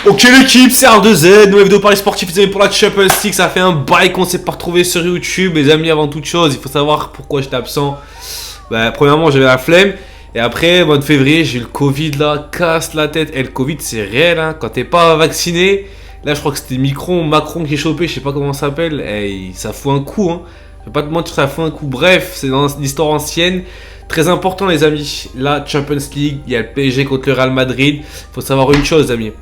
Ok l'équipe, c'est R2Z, nouvelle vidéo Paris Sportif, les amis, pour la Champions League. Ça fait un bail qu'on s'est pas retrouvé sur YouTube. Les amis, avant toute chose, il faut savoir pourquoi j'étais absent. Bah, premièrement, j'avais la flemme. Et après, mois de février, j'ai eu le Covid là, casse la tête. Et le Covid, c'est réel, hein. Quand t'es pas vacciné, là, je crois que c'était Macron qui est chopé, je sais pas comment ça s'appelle. Et ça fout un coup, hein. Je vais pas te mentir, ça fout un coup. Bref, c'est dans l'histoire ancienne. Très important, les amis. La Champions League, il y a le PSG contre le Real Madrid. Faut savoir une chose, amis.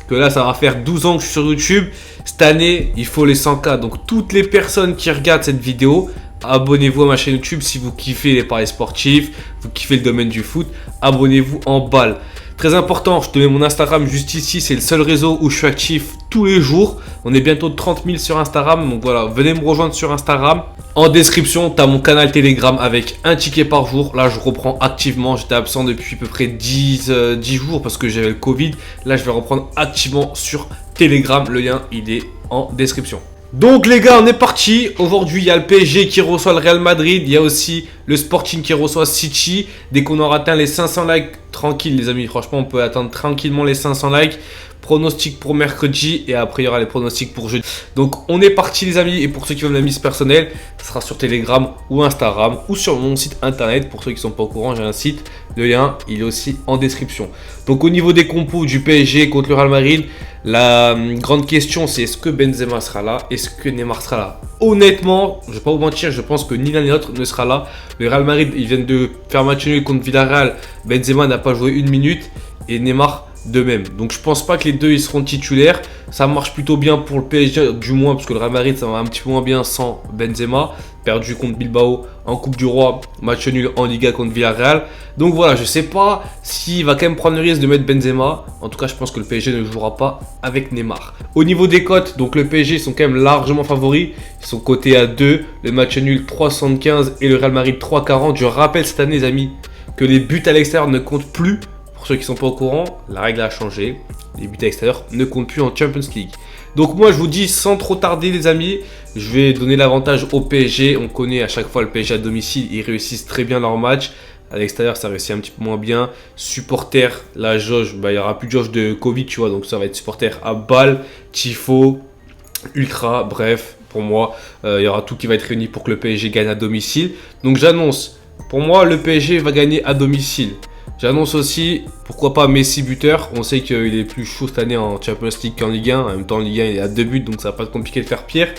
Que là, ça va faire 12 ans que je suis sur YouTube. Cette année, il faut les 100K. Donc, toutes les personnes qui regardent cette vidéo, abonnez-vous à ma chaîne YouTube si vous kiffez les paris sportifs, vous kiffez le domaine du foot. Abonnez-vous en balle. Très important, je te mets mon Instagram juste ici. C'est le seul réseau où je suis actif tous les jours. On est bientôt 30 000 sur Instagram. Donc voilà, venez me rejoindre sur Instagram. En description, tu as mon canal Telegram avec un ticket par jour. Là, je reprends activement. J'étais absent depuis à peu près 10 jours parce que j'avais le Covid. Là, je vais reprendre activement sur Telegram. Le lien, il est en description. Donc les gars, on est parti. Aujourd'hui, il y a le PSG qui reçoit le Real Madrid. Il y a aussi le Sporting qui reçoit City. Dès qu'on aura atteint les 500 likes, tranquille les amis. Franchement, on peut atteindre tranquillement les 500 likes. Pronostic pour mercredi et après il y aura les pronostics pour jeudi. Donc on est parti les amis. Et pour ceux qui veulent la mise personnelle, ça sera sur Telegram ou Instagram ou sur mon site internet. Pour ceux qui ne sont pas au courant, j'ai un site. Le lien, il est aussi en description. Donc au niveau des compos du PSG contre le Real Madrid, la grande question c'est est-ce que Benzema sera là? Est-ce que Neymar sera là? Honnêtement, je ne vais pas vous mentir, je pense que ni l'un ni l'autre ne sera là. Le Real Madrid, ils viennent de faire match nul contre Villarreal. Benzema n'a pas joué une minute et Neymar de même. Donc je pense pas que les deux ils seront titulaires. Ça marche plutôt bien pour le PSG du moins parce que le Real Madrid ça va un petit peu moins bien sans Benzema. Perdu contre Bilbao en Coupe du Roi, match nul en Liga contre Villarreal. Donc voilà, je sais pas s'il va quand même prendre le risque de mettre Benzema. En tout cas, je pense que le PSG ne jouera pas avec Neymar. Au niveau des cotes, donc le PSG sont quand même largement favoris. Ils sont cotés à 2, le match nul 3,75 et le Real Madrid 3,40. Je rappelle cette année les amis que les buts à l'extérieur ne comptent plus. Pour ceux qui ne sont pas au courant, la règle a changé. Les buts à l'extérieur ne comptent plus en Champions League. Donc moi je vous dis sans trop tarder les amis, je vais donner l'avantage au PSG. On connaît à chaque fois le PSG à domicile, ils réussissent très bien leur match. À l'extérieur ça réussit un petit peu moins bien. Supporters, la jauge, il n'y aura plus de jauge de Covid tu vois. Donc ça va être supporters à balle, tifo, ultra, bref. Pour moi, il y aura tout qui va être réuni pour que le PSG gagne à domicile. Donc j'annonce, pour moi le PSG va gagner à domicile. J'annonce aussi, pourquoi pas Messi buteur. On sait qu'il est plus chaud cette année en Champions League qu'en Ligue 1. En même temps, en Ligue 1, il est à 2 buts, donc ça va pas être compliqué de faire pire.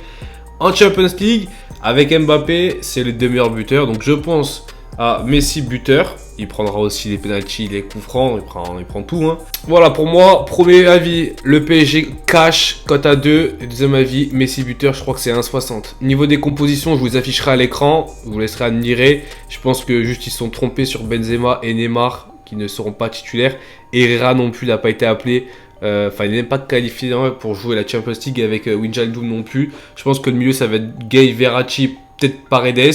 En Champions League, avec Mbappé, c'est les deux meilleurs buteurs. Donc je pense à Messi buteur. Il prendra aussi les pénaltys, les coups francs, il prend tout. Hein. Voilà, pour moi, premier avis, le PSG cash, cote à 2. Et deuxième avis, Messi buteur, je crois que c'est 1,60. Niveau des compositions, je vous afficherai à l'écran. Je vous laisserai admirer. Je pense que juste ils se sont trompés sur Benzema et Neymar, qui ne seront pas titulaires. Herrera non plus n'a pas été appelé. Enfin, il n'est même pas qualifié pour jouer la Champions League avec Wijnaldum non plus. Je pense que le milieu, ça va être Gay, Verratti, peut-être Paredes.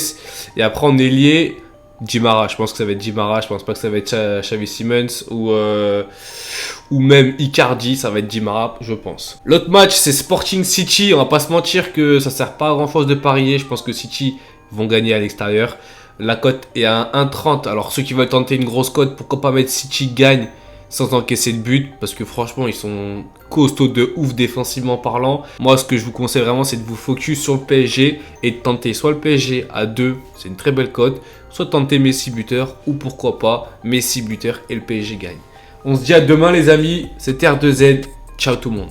Et après, en ailier, Di Maria. Je pense que ça va être Di Maria. Je pense pas que ça va être Xavi Simons ou même Icardi. Ça va être Di Maria, je pense. L'autre match, c'est Sporting City. On va pas se mentir que ça sert pas à grand chose de parier. Je pense que City vont gagner à l'extérieur. La cote est à 1,30. Alors ceux qui veulent tenter une grosse cote, pourquoi pas mettre City gagne sans encaisser de but. Parce que franchement, ils sont costauds de ouf défensivement parlant. Moi, ce que je vous conseille vraiment, c'est de vous focus sur le PSG et de tenter soit le PSG à 2, c'est une très belle cote, soit tenter Messi buteur ou pourquoi pas Messi buteur et le PSG gagne. On se dit à demain les amis, c'était R2Z. Ciao tout le monde.